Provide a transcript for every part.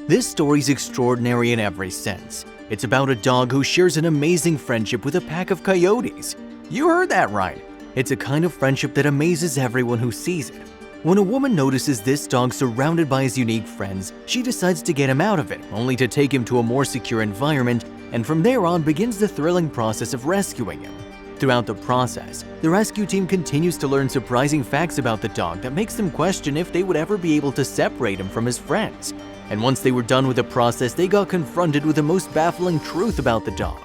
This story's extraordinary in every sense. It's about a dog who shares an amazing friendship with a pack of coyotes. You heard that right. It's a kind of friendship that amazes everyone who sees it. When a woman notices this dog surrounded by his unique friends, she decides to get him out of it, only to take him to a more secure environment, and from there on begins the thrilling process of rescuing him. Throughout the process, the rescue team continues to learn surprising facts about the dog that makes them question if they would ever be able to separate him from his friends. And once they were done with the process, they got confronted with the most baffling truth about the dog.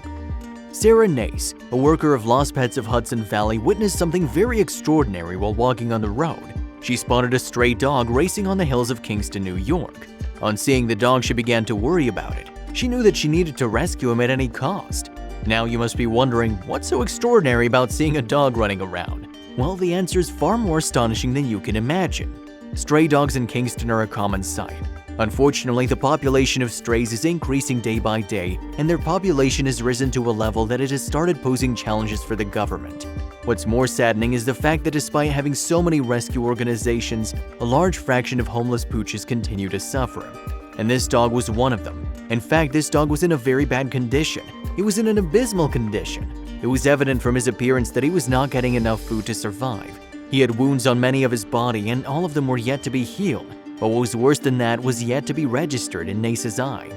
Sarah Nace, a worker of Lost Pets of Hudson Valley, witnessed something very extraordinary while walking on the road. She spotted a stray dog racing on the hills of Kingston, New York. On seeing the dog, she began to worry about it. She knew that she needed to rescue him at any cost. Now you must be wondering, what's so extraordinary about seeing a dog running around? Well, the answer is far more astonishing than you can imagine. Stray dogs in Kingston are a common sight. Unfortunately, the population of strays is increasing day by day, and their population has risen to a level that it has started posing challenges for the government. What's more saddening is the fact that despite having so many rescue organizations, a large fraction of homeless pooches continue to suffer. And this dog was one of them. In fact, this dog was in a very bad condition. He was in an abysmal condition. It was evident from his appearance that he was not getting enough food to survive. He had wounds on many of his body, and all of them were yet to be healed. But what was worse than that was yet to be registered in Nace's eye.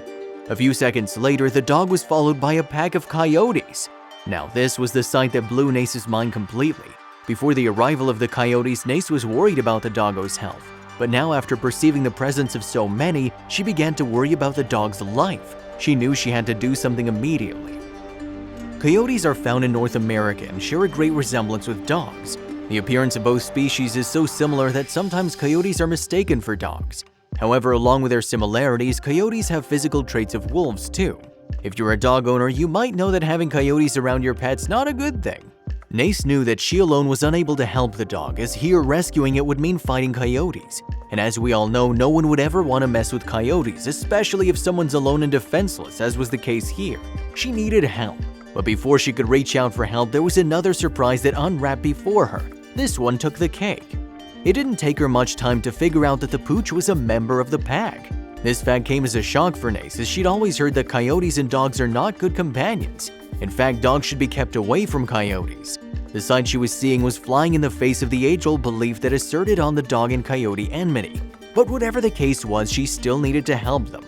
A few seconds later, the dog was followed by a pack of coyotes. Now this was the sight that blew Nace's mind completely. Before the arrival of the coyotes, Nace was worried about the doggo's health. But now, after perceiving the presence of so many, she began to worry about the dog's life. She knew she had to do something immediately. Coyotes are found in North America and share a great resemblance with dogs. The appearance of both species is so similar that sometimes coyotes are mistaken for dogs. However, along with their similarities, coyotes have physical traits of wolves too. If you're a dog owner, you might know that having coyotes around your pet's not a good thing. Nace knew that she alone was unable to help the dog, as here rescuing it would mean fighting coyotes. And as we all know, no one would ever want to mess with coyotes, especially if someone's alone and defenseless, as was the case here. She needed help. But before she could reach out for help, there was another surprise that unwrapped before her. This one took the cake. It didn't take her much time to figure out that the pooch was a member of the pack. This fact came as a shock for Nace, as she'd always heard that coyotes and dogs are not good companions. In fact, dogs should be kept away from coyotes. The sight she was seeing was flying in the face of the age-old belief that asserted on the dog and coyote enmity. But whatever the case was, she still needed to help them.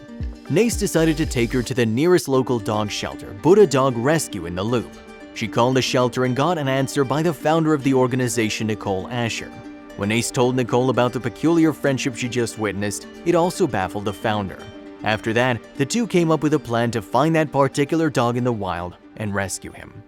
Nace decided to take her to the nearest local dog shelter, Buddha Dog Rescue in the Loop. She called the shelter and got an answer by the founder of the organization, Nicole Asher. When Nace told Nicole about the peculiar friendship she just witnessed, it also baffled the founder. After that, the two came up with a plan to find that particular dog in the wild and rescue him.